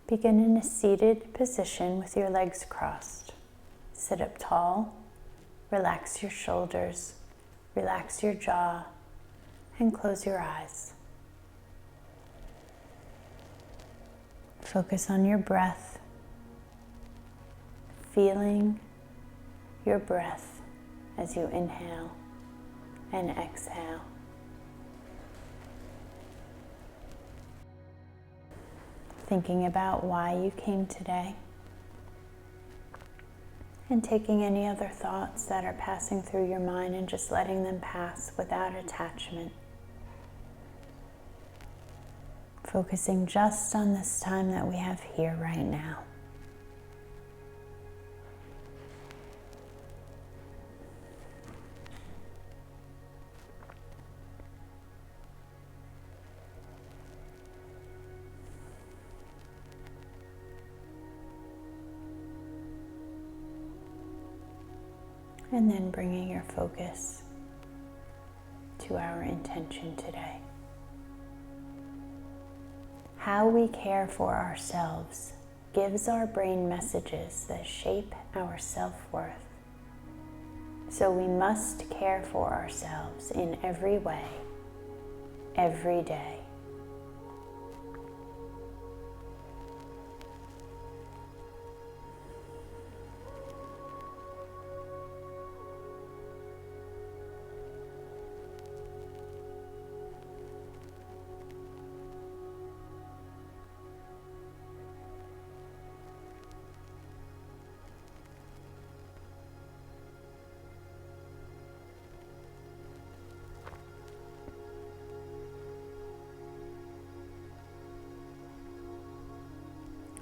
Begin in a seated position with your legs crossed. Sit up tall, relax your shoulders, relax your jaw, and close your eyes. Focus on your breath, feeling your breath as you inhale and exhale. Thinking about why you came today, and taking any other thoughts that are passing through your mind and just letting them pass without attachment. Focusing just on this time that we have here right now. And then bringing your focus to our intention today. How we care for ourselves gives our brain messages that shape our self-worth. So we must care for ourselves in every way, every day.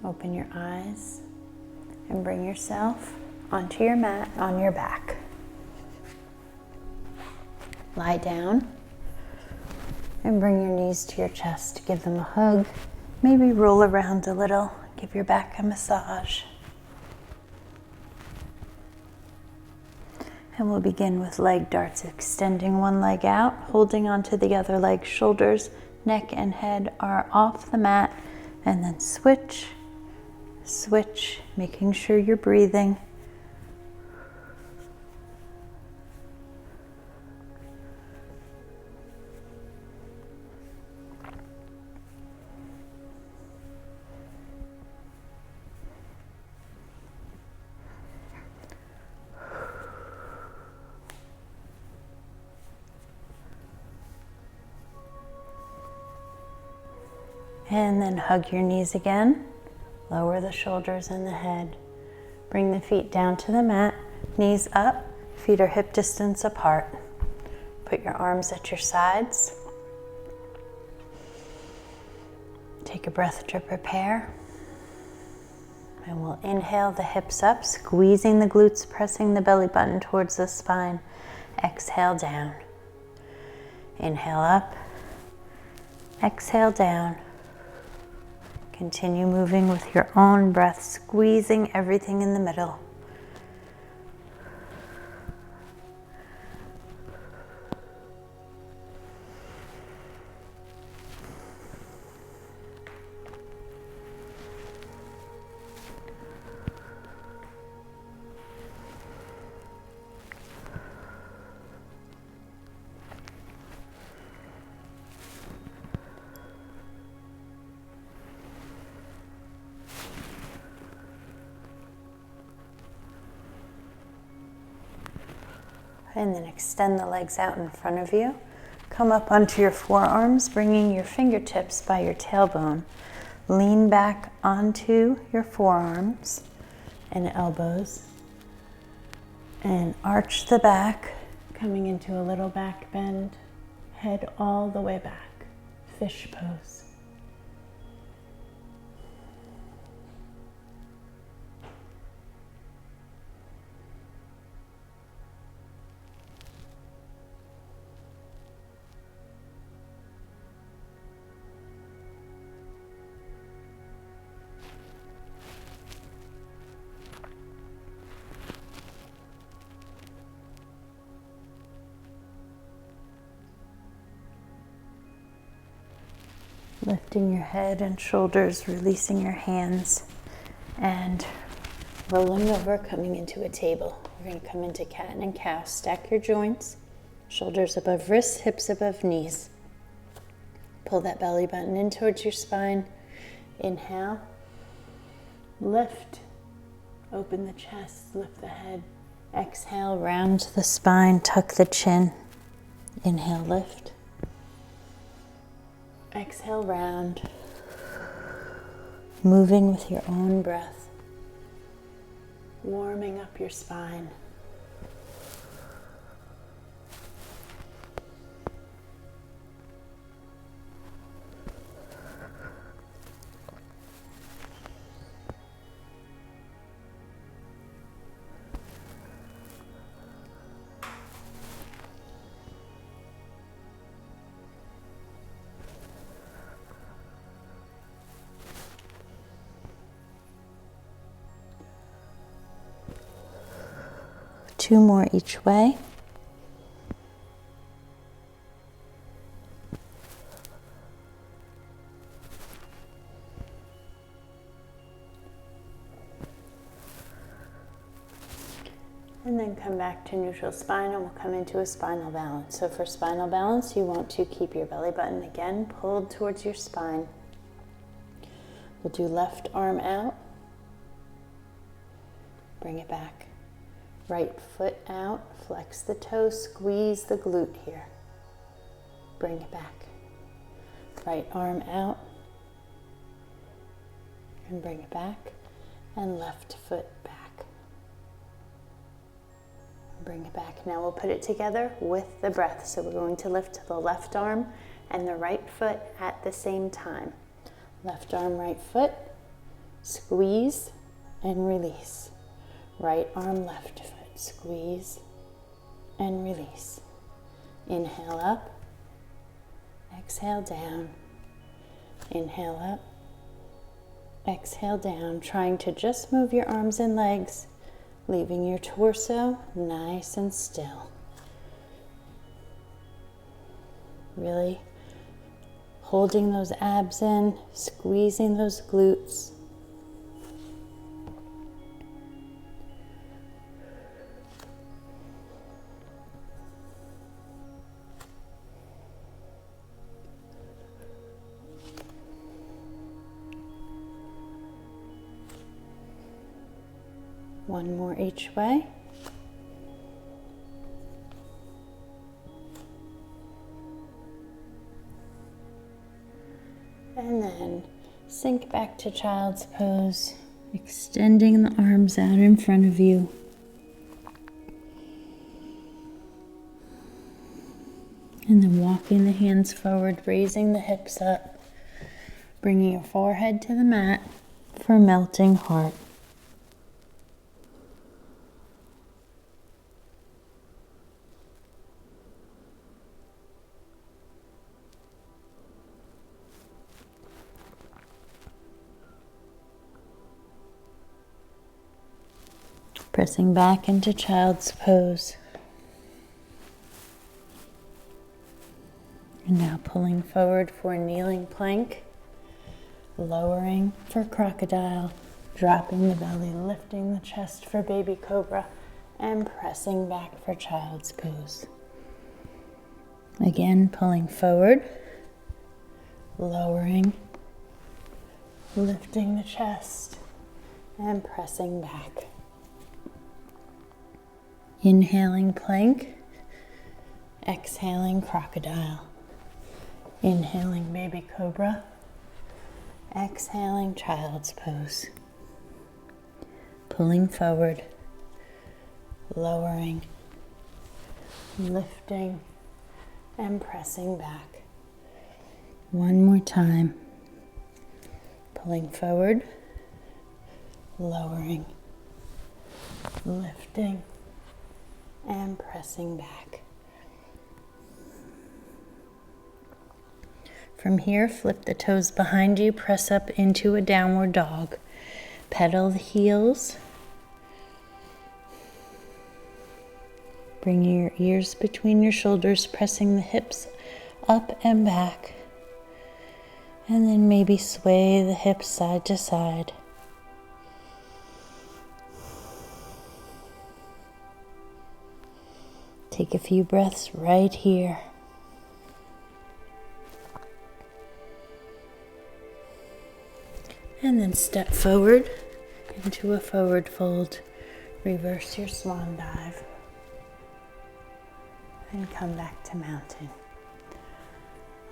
Open your eyes and bring yourself onto your mat on your back. Lie down and bring your knees to your chest. Give them a hug. Maybe roll around a little. Give your back a massage. And we'll begin with leg darts, extending one leg out, holding onto the other leg. Shoulders, neck, and head are off the mat. And then switch. Switch, making sure you're breathing. And then hug your knees again. Lower the shoulders and the head. Bring the feet down to the mat, knees up, feet are hip distance apart. Put your arms at your sides. Take a breath to prepare. And we'll inhale the hips up, squeezing the glutes, pressing the belly button towards the spine. Exhale down. Inhale up. Exhale down. Continue moving with your own breath, squeezing everything in the middle. And then extend the legs out in front of you. Come up onto your forearms, bringing your fingertips by your tailbone. Lean back onto your forearms and elbows. And arch the back, coming into a little back bend. Head all the way back. Fish pose. Lifting your head and shoulders, releasing your hands, and rolling over, coming into a table. We're going to come into cat and cow. Stack your joints, shoulders above wrists, hips above knees. Pull that belly button in towards your spine. Inhale, lift, open the chest, lift the head. Exhale, round the spine, tuck the chin. Inhale, lift. Exhale, round. Moving with your own breath. Warming up your spine. Two more each way. And then come back to neutral spine and we'll come into a spinal balance. So for spinal balance, you want to keep your belly button again pulled towards your spine. We'll do left arm out. Bring it back. Right foot out, flex the toes, squeeze the glute here. Bring it back. Right arm out. And bring it back. And left foot back. Bring it back. Now we'll put it together with the breath. So we're going to lift the left arm and the right foot at the same time. Left arm, right foot. Squeeze and release. Right arm, left foot. Squeeze and release. Inhale up. Exhale down. Inhale up. Exhale down. Trying to just move your arms and legs, leaving your torso nice and still. Really holding those abs in, squeezing those glutes. One more each way. And then sink back to child's pose, extending the arms out in front of you. And then walking the hands forward, raising the hips up, bringing your forehead to the mat for melting heart. Pressing back into child's pose. And now pulling forward for kneeling plank, lowering for crocodile, dropping the belly, lifting the chest for baby cobra, and pressing back for child's pose. Again, pulling forward, lowering, lifting the chest, and pressing back. Inhaling plank, exhaling crocodile. Inhaling baby cobra, exhaling child's pose. Pulling forward, lowering, lifting, and pressing back. One more time. Pulling forward, lowering, lifting, and pressing back. From here, flip the toes behind you, press up into a downward dog. Pedal the heels. Bring your ears between your shoulders, pressing the hips up and back. And then maybe sway the hips side to side. Take a few breaths right here. And then step forward into a forward fold. Reverse your swan dive. And come back to mountain.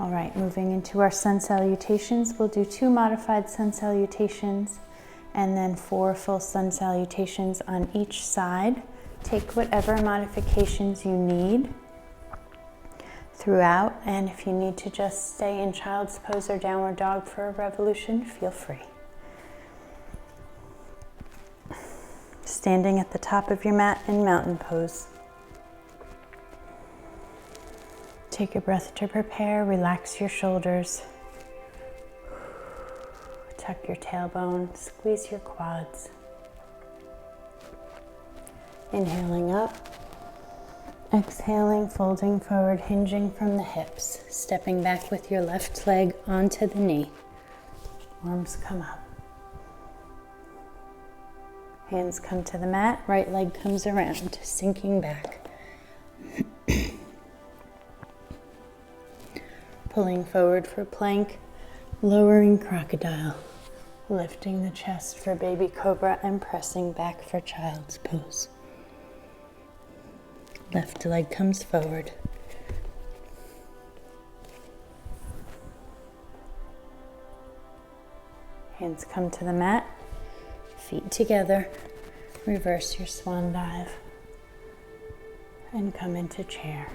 All right, moving into our sun salutations. We'll do 2 modified sun salutations and then 4 full sun salutations on each side. Take whatever modifications you need throughout, and if you need to just stay in child's pose or downward dog for a revolution, feel free. Standing at the top of your mat in mountain pose. Take a breath to prepare, relax your shoulders. Tuck your tailbone, squeeze your quads. Inhaling up, exhaling, folding forward, hinging from the hips, stepping back with your left leg onto the knee. Arms come up. Hands come to the mat, right leg comes around, sinking back. Pulling forward for plank, lowering crocodile, lifting the chest for baby cobra and pressing back for child's pose. Left leg comes forward. Hands come to the mat, feet together, reverse your swan dive, and come into chair.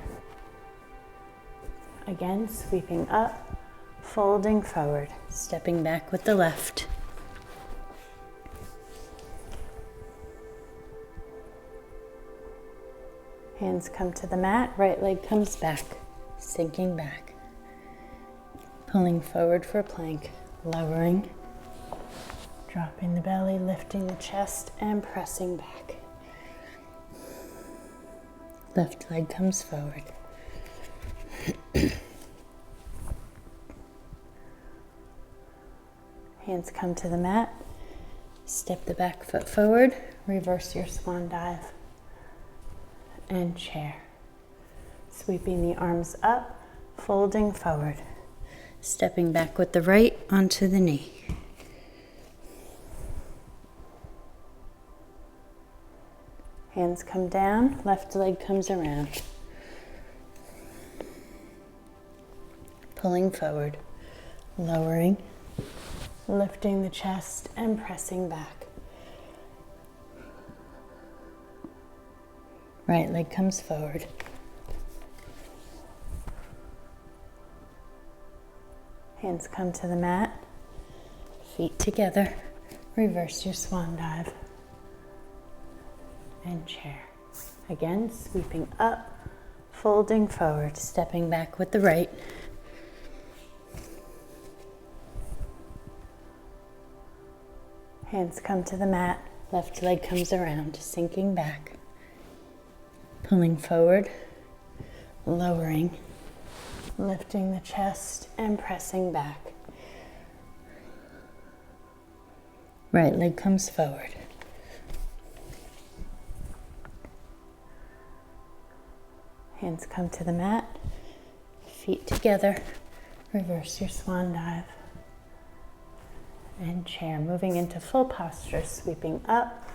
Again, sweeping up, folding forward, stepping back with the left. Hands come to the mat, right leg comes back, sinking back. Pulling forward for plank, lowering, dropping the belly, lifting the chest, and pressing back. Left leg comes forward. Hands come to the mat, step the back foot forward, reverse your swan dive, and chair. Sweeping the arms up, folding forward, stepping back with the right onto the knee. Hands come down, left leg comes around. Pulling forward, lowering, lifting the chest and pressing back. Right leg comes forward. Hands come to the mat, feet together, reverse your swan dive, and chair. Again, sweeping up, folding forward, stepping back with the right. Hands come to the mat, left leg comes around, sinking back. Pulling forward, lowering, lifting the chest and pressing back. Right leg comes forward. Hands come to the mat, feet together, reverse your swan dive, and chair. Moving into full posture, sweeping up,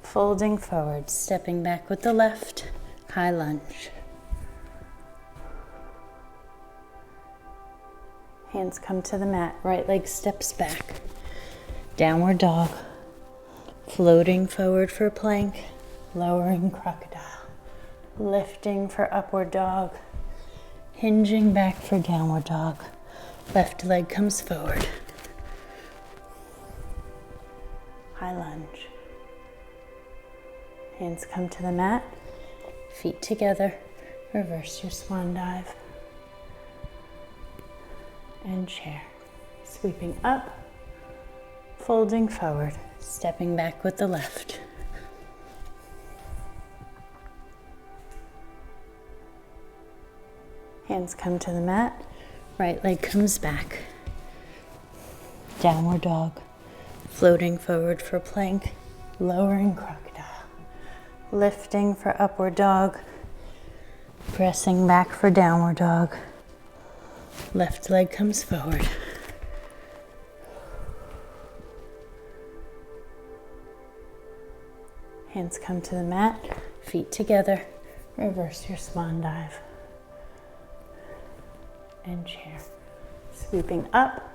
folding forward, stepping back with the left, high lunge. Hands come to the mat, right leg steps back, downward dog, floating forward for plank, lowering crocodile, lifting for upward dog, hinging back for downward dog, left leg comes forward, high lunge. Hands come to the mat, feet together, reverse your swan dive, and chair. Sweeping up, folding forward, stepping back with the left. Hands come to the mat, right leg comes back, downward dog, floating forward for plank, lowering crocodile, lifting for upward dog, pressing back for downward dog, left leg comes forward. Hands come to the mat, feet together, reverse your swan dive. And chair. Sweeping up,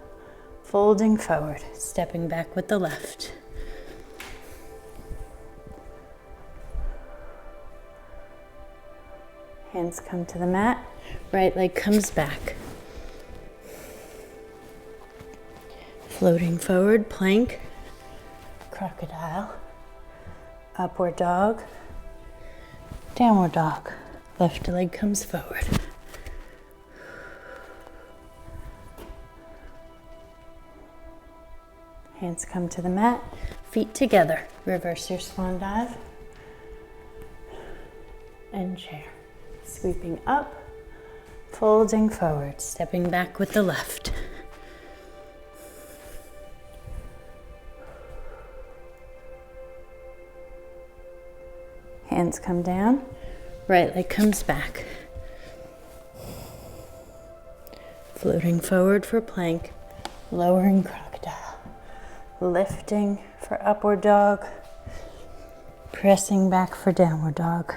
folding forward, stepping back with the left. Hands come to the mat, right leg comes back. Floating forward, plank, crocodile, upward dog, downward dog. Left leg comes forward. Hands come to the mat, feet together. Reverse your swan dive and chair. Sweeping up, folding forward, stepping back with the left. Hands come down, right leg comes back. Floating forward for plank, lowering crocodile, lifting for upward dog, pressing back for downward dog.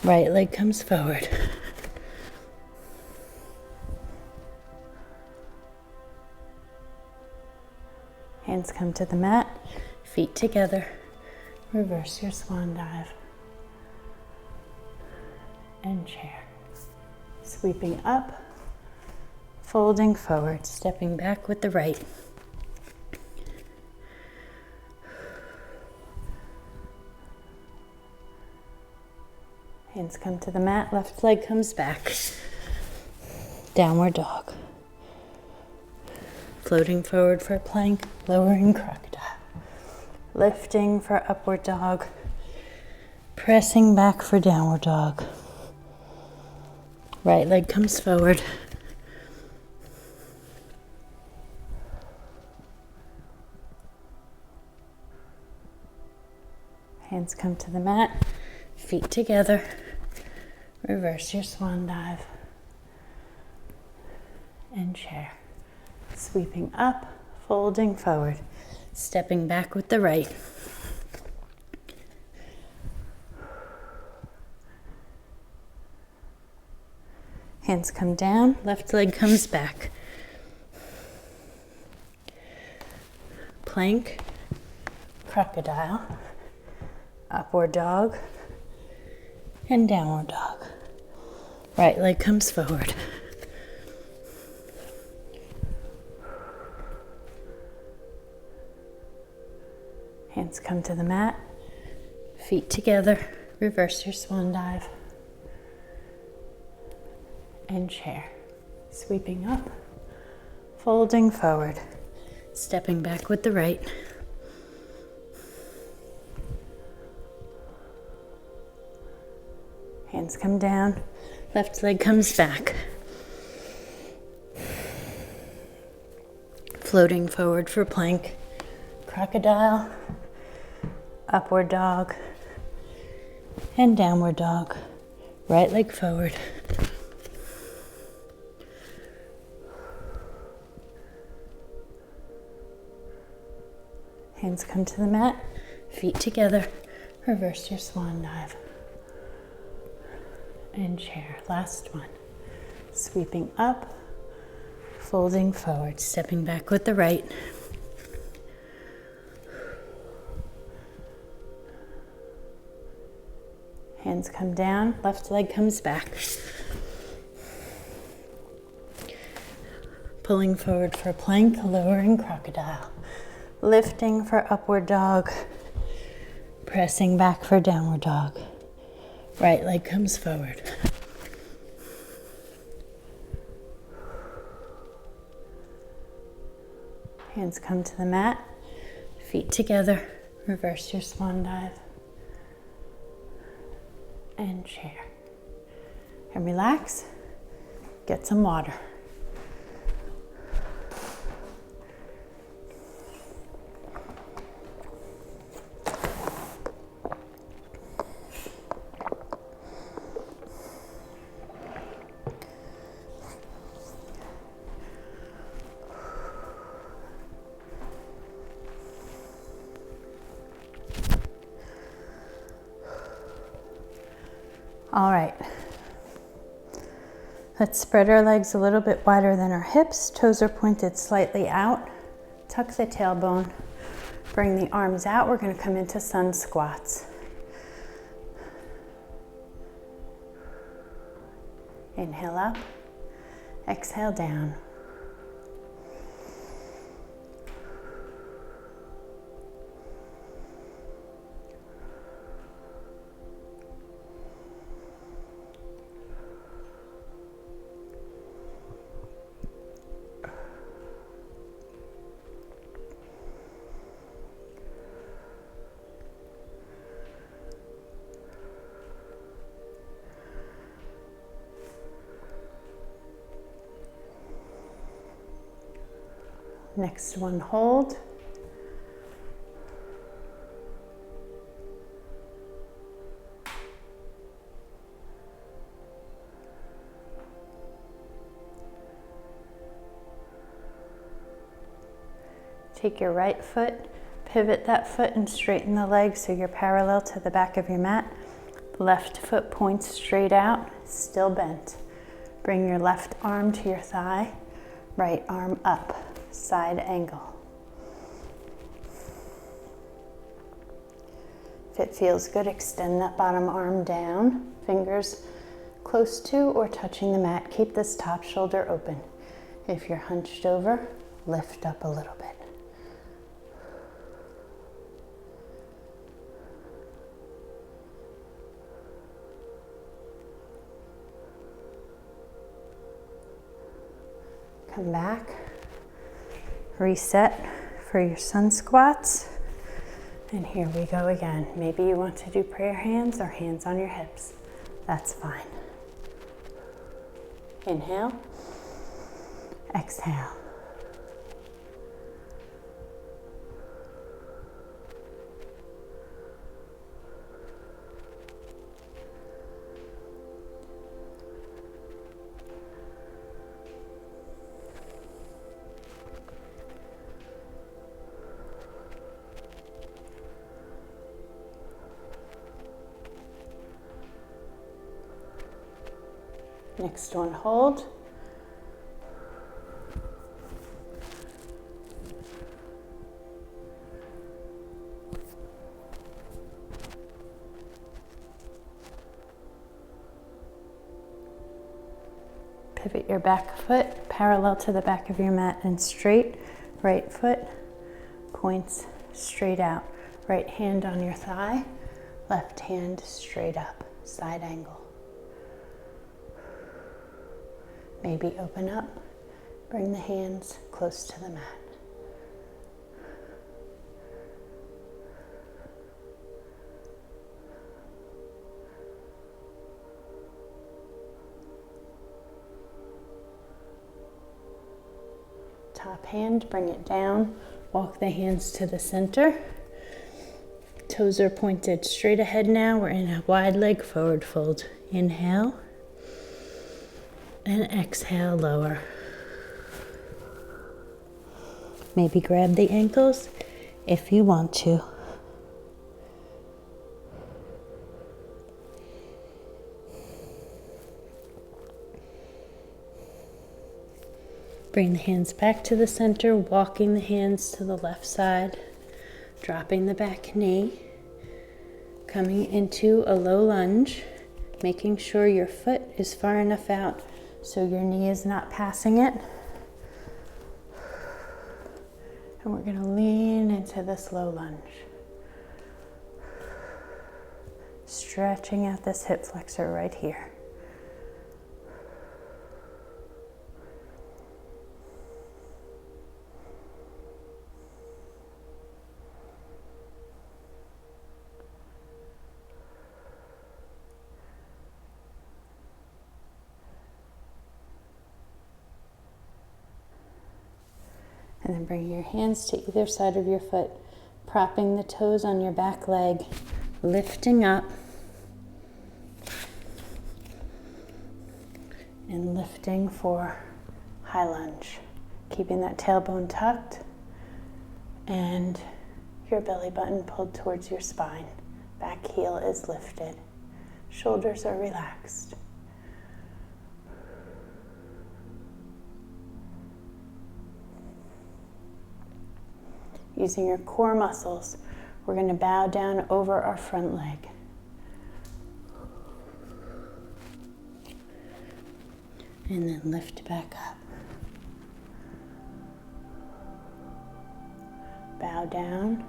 Right leg comes forward. Hands come to the mat, feet together. Reverse your swan dive and chair. Sweeping up, folding forward, stepping back with the right. Hands come to the mat, left leg comes back. Downward dog. Floating forward for plank, lowering crocodile. Lifting for upward dog, pressing back for downward dog. Right leg comes forward. Hands come to the mat, feet together. Reverse your swan dive and chair. Sweeping up, folding forward. Stepping back with the right. Hands come down, left leg comes back. Plank, crocodile, upward dog, and downward dog. Right leg comes forward. Hands come to the mat, feet together, reverse your swan dive, and chair. Sweeping up, folding forward, stepping back with the right. Hands come down, left leg comes back. Floating forward for plank, crocodile, upward dog, and downward dog. Right leg forward. Hands come to the mat, feet together, reverse your swan dive, and chair. Last one. Sweeping up, folding forward, stepping back with the right. Hands come down, left leg comes back. Pulling forward for plank, lowering crocodile. Lifting for upward dog. Pressing back for downward dog. Right leg comes forward. Hands come to the mat, feet together, reverse your swan dive. And chair. And relax. Get some water. All right. Let's spread our legs a little bit wider than our hips. Toes are pointed slightly out. Tuck the tailbone. Bring the arms out. We're going to come into sun squats. Inhale up. Exhale down. Next one, hold. Take your right foot, pivot that foot and straighten the leg so you're parallel to the back of your mat. Left foot points straight out, still bent. Bring your left arm to your thigh, right arm up. Side angle. If it feels good, extend that bottom arm down, fingers close to or touching the mat. Keep this top shoulder open. If you're hunched over, lift up a little bit. Come back. Reset for your sun squats. And here we go again. Maybe you want to do prayer hands or hands on your hips. That's fine. Inhale. Exhale. Next one, hold. Pivot your back foot parallel to the back of your mat and straight. Right foot points straight out. Right hand on your thigh, left hand straight up, side angle. Maybe open up, bring the hands close to the mat. Top hand, bring it down, walk the hands to the center. Toes are pointed straight ahead now. We're in a wide leg forward fold. Inhale. And exhale, lower. Maybe grab the ankles if you want to. Bring the hands back to the center, walking the hands to the left side, dropping the back knee, coming into a low lunge, making sure your foot is far enough out so your knee is not passing it. And we're going to lean into this low lunge. Stretching out this hip flexor right here. And then bring your hands to either side of your foot, propping the toes on your back leg, lifting up, and lifting for high lunge. Keeping that tailbone tucked and your belly button pulled towards your spine. Back heel is lifted. Shoulders are relaxed. Using your core muscles, we're going to bow down over our front leg. And then lift back up. Bow down.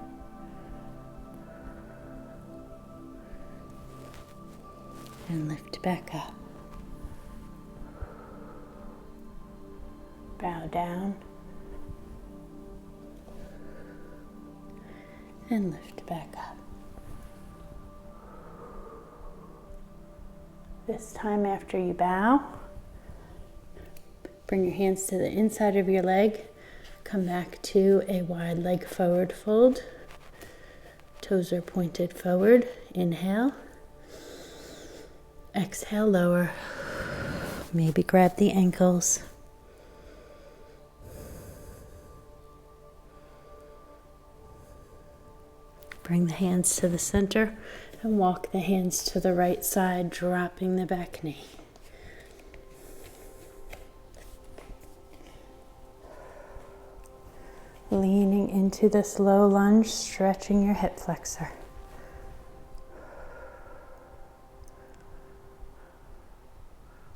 And lift back up. Bow down. And lift back up. This time after you bow, bring your hands to the inside of your leg. Come back to a wide leg forward fold. Toes are pointed forward. Inhale. Exhale, lower. Maybe grab the ankles. Bring the hands to the center and walk the hands to the right side, dropping the back knee. Leaning into this low lunge, stretching your hip flexor.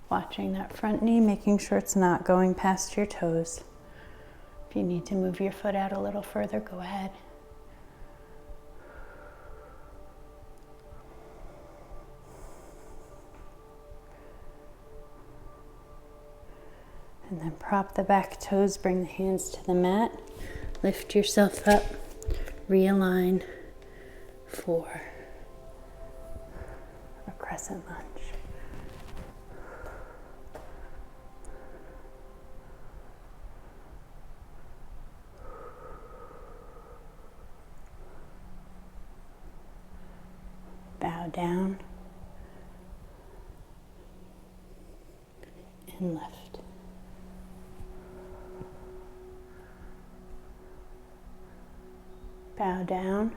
Watching that front knee, making sure it's not going past your toes. If you need to move your foot out a little further, go ahead. And then prop the back toes, bring the hands to the mat, lift yourself up, realign for a crescent lunge. Bow down and lift. Bow down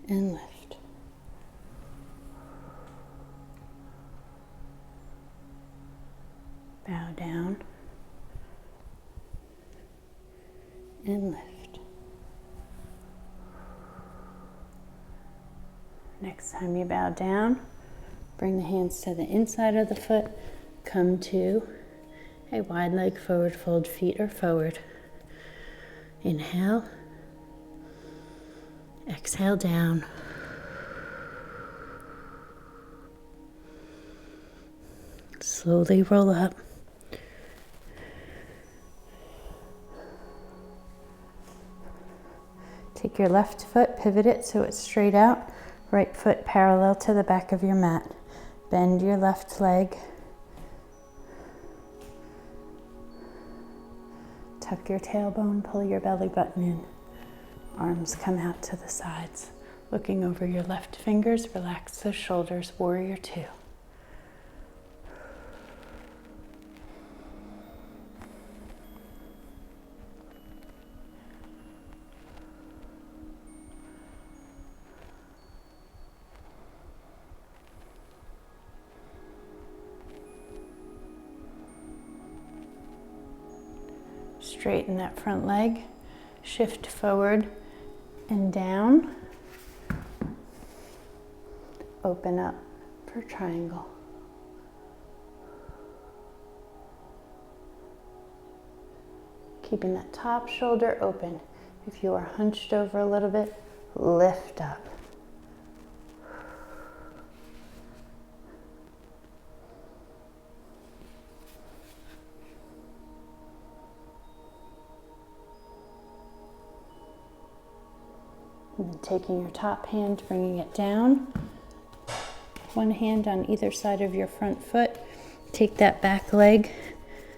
and lift. Bow down and lift. Next time you bow down, bring the hands to the inside of the foot, come to a wide leg forward fold, feet are forward. Inhale. Exhale down. Slowly roll up. Take your left foot, pivot it so it's straight out. Right foot parallel to the back of your mat. Bend your left leg. Tuck your tailbone, pull your belly button in. Arms come out to the sides. Looking over your left fingers, relax the shoulders, warrior two. Straighten that front leg, shift forward and down, open up for triangle. Keeping that top shoulder open. If you are hunched over a little bit, lift up. And then taking your top hand, bringing it down. One hand on either side of your front foot. Take that back leg,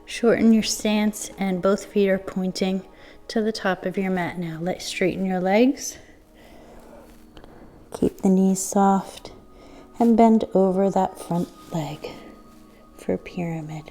shorten your stance, and both feet are pointing to the top of your mat now. Let's straighten your legs. Keep the knees soft and bend over that front leg for pyramid.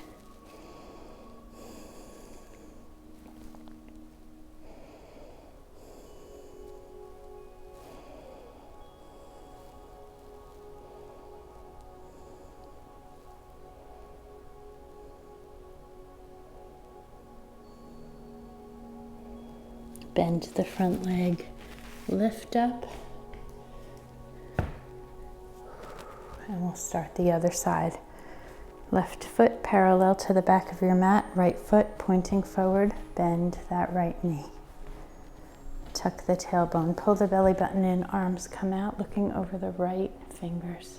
Bend the front leg, lift up, and we'll start the other side. Left foot parallel to the back of your mat, right foot pointing forward, bend that right knee. Tuck the tailbone, pull the belly button in, arms come out, looking over the right fingers.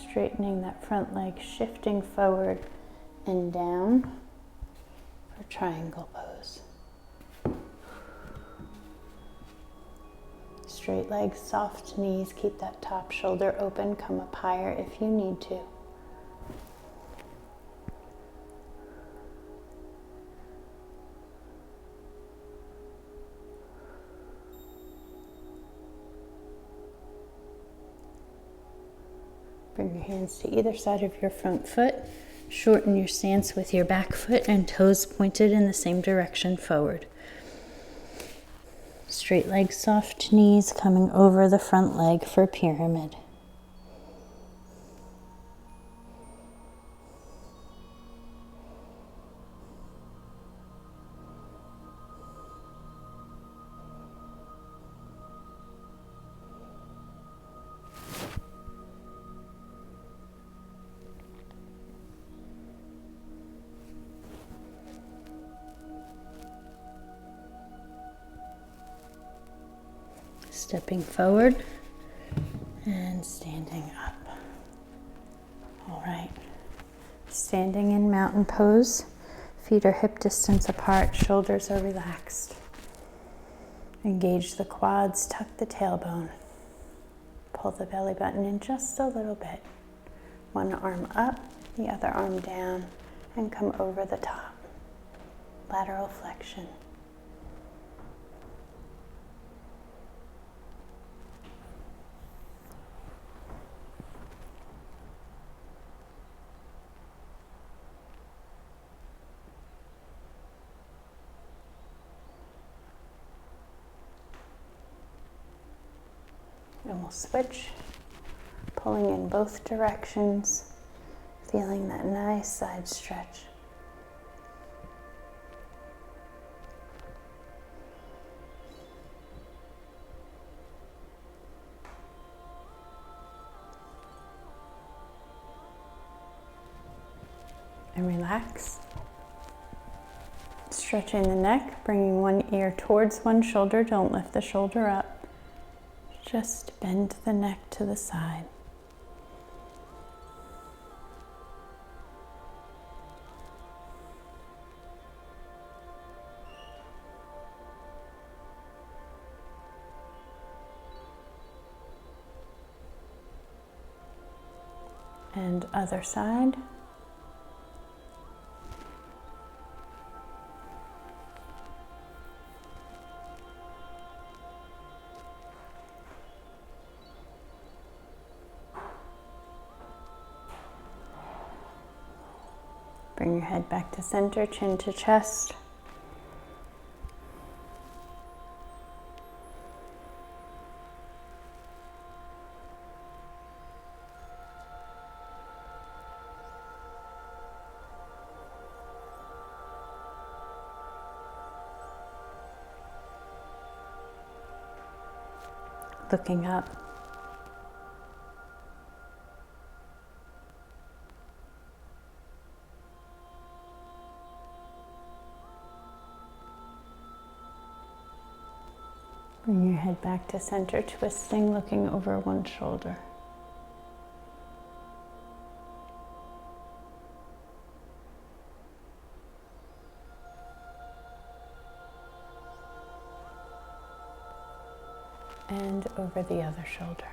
Straightening that front leg, shifting forward and down for triangle pose. Straight legs, soft knees, keep that top shoulder open, come up higher if you need to. Bring your hands to either side of your front foot. Shorten your stance with your back foot and toes pointed in the same direction forward. Straight legs, soft knees, coming over the front leg for pyramid. Stepping forward and standing up. All right. Standing in mountain pose. Feet are hip distance apart, shoulders are relaxed. Engage the quads, tuck the tailbone. Pull the belly button in just a little bit. One arm up, the other arm down, and come over the top. Lateral flexion. And we'll switch, pulling in both directions, feeling that nice side stretch. And relax. Stretching the neck, bringing one ear towards one shoulder, don't lift the shoulder up. Just bend the neck to the side. And other side. Bring your head back to center, chin to chest. Looking up. Bring your head back to center, twisting, looking over one shoulder. And over the other shoulder.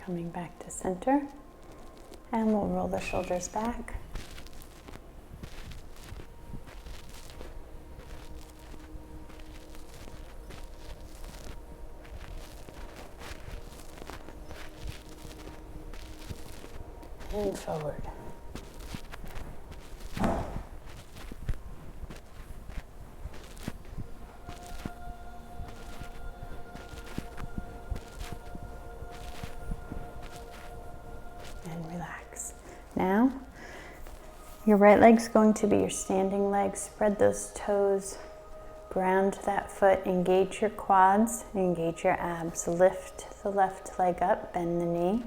coming back to center. And we'll roll the shoulders back. And forward. And relax. Now, your right leg's going to be your standing leg. Spread those toes, ground that foot, engage your quads, engage your abs. Lift the left leg up, bend the knee.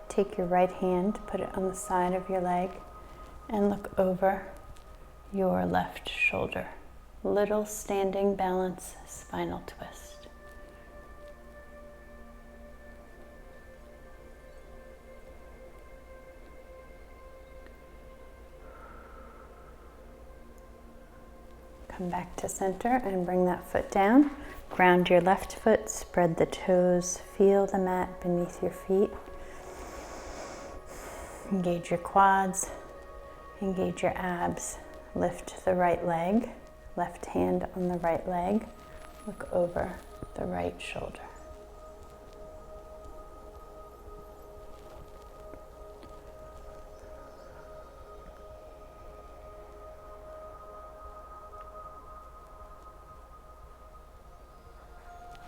Take your right hand, put it on the side of your leg, and look over your left shoulder. Little standing balance spinal twist. Come back to center and bring that foot down. Ground your left foot, spread the toes, feel the mat beneath your feet. Engage your quads, engage your abs. Lift the right leg, left hand on the right leg. Look over the right shoulder.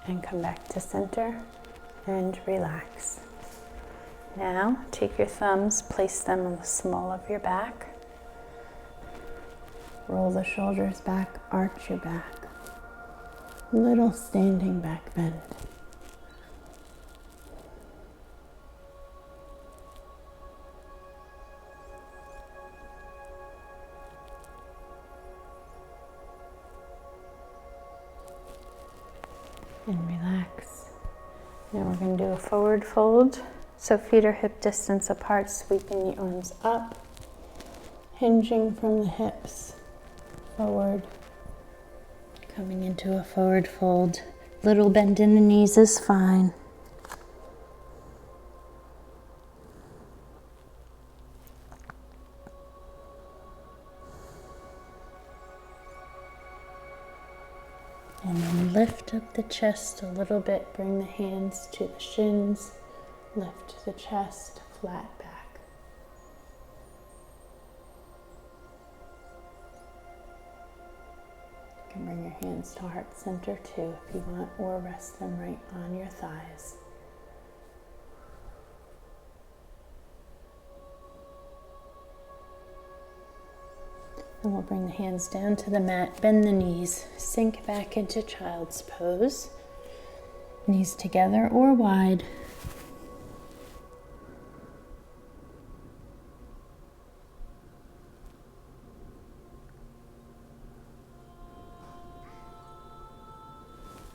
And come back to center and relax. Now, take your thumbs, place them on the small of your back. Roll the shoulders back, arch your back. Little standing back bend. And relax. Now we're going to do a forward fold. So feet are hip distance apart, sweeping the arms up, hinging from the hips, forward, coming into a forward fold. Little bend in the knees is fine. And then lift up the chest a little bit, bring the hands to the shins. Lift the chest flat back. You can bring your hands to heart center too if you want, or rest them right on your thighs. And we'll bring the hands down to the mat, bend the knees, sink back into child's pose. Knees together or wide.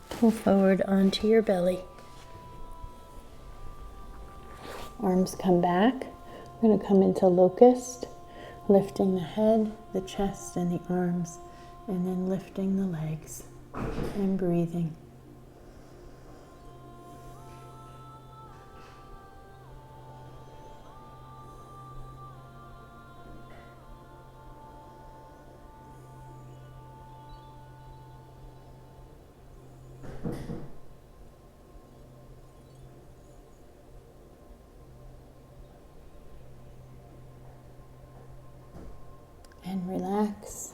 Pull forward onto your belly. Arms come back. We're going to come into locust, lifting the head, the chest, and the arms, and then lifting the legs and breathing. And relax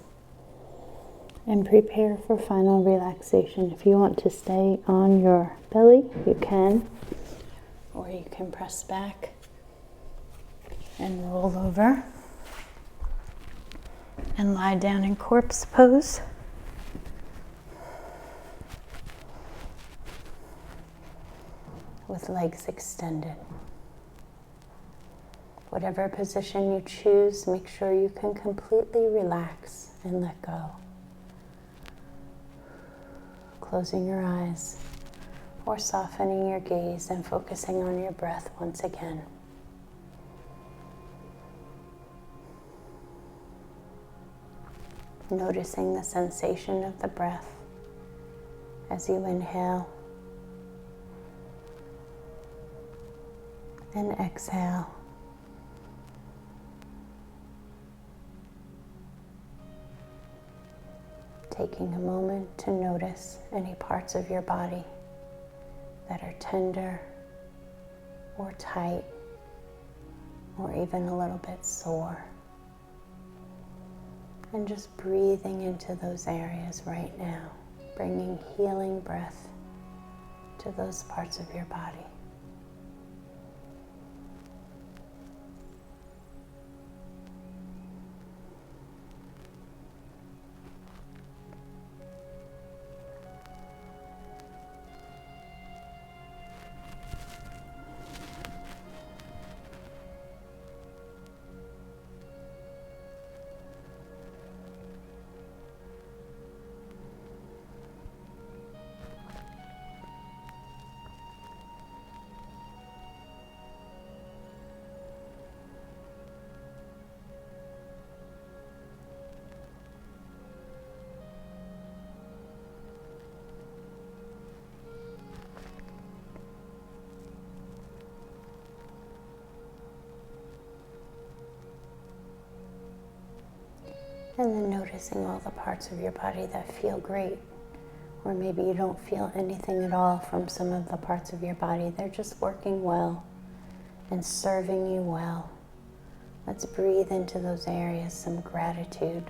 and prepare for final relaxation. If you want to stay on your belly, you can, or you can press back and roll over and lie down in corpse pose. With legs extended. Whatever position you choose, make sure you can completely relax and let go. Closing your eyes or softening your gaze and focusing on your breath once again. Noticing the sensation of the breath as you inhale and exhale. Taking a moment to notice any parts of your body that are tender or tight or even a little bit sore. And just breathing into those areas right now, bringing healing breath to those parts of your body. And then noticing all the parts of your body that feel great. Or maybe you don't feel anything at all from some of the parts of your body. They're just working well and serving you well. Let's breathe into those areas some gratitude.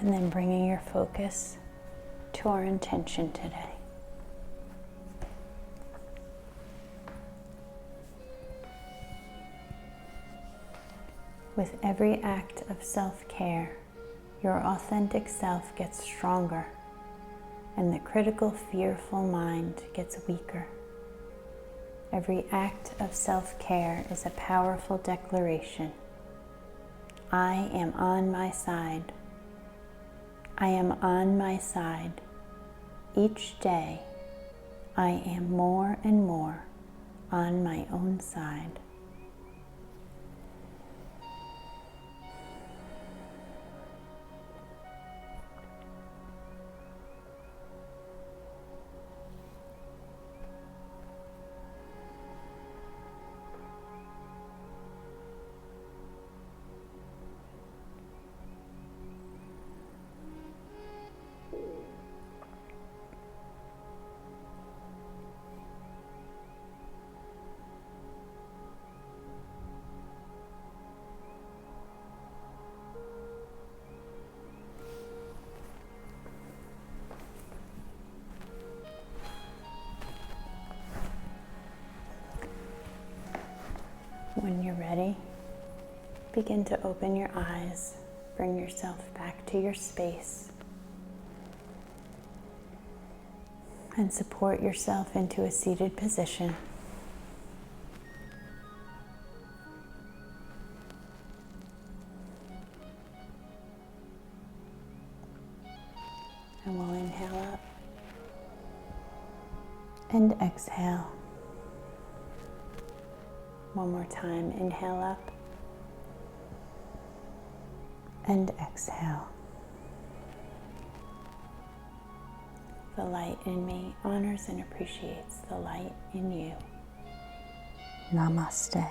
And then bringing your focus to our intention today. With every act of self-care, your authentic self gets stronger and the critical, fearful mind gets weaker. Every act of self-care is a powerful declaration. I am on my side. I am on my side. Each day, I am more and more on my own side. When you're ready, begin to open your eyes, bring yourself back to your space, and support yourself into a seated position. And we'll inhale up and exhale. One more time, inhale up and exhale. The light in me honors and appreciates the light in you. Namaste.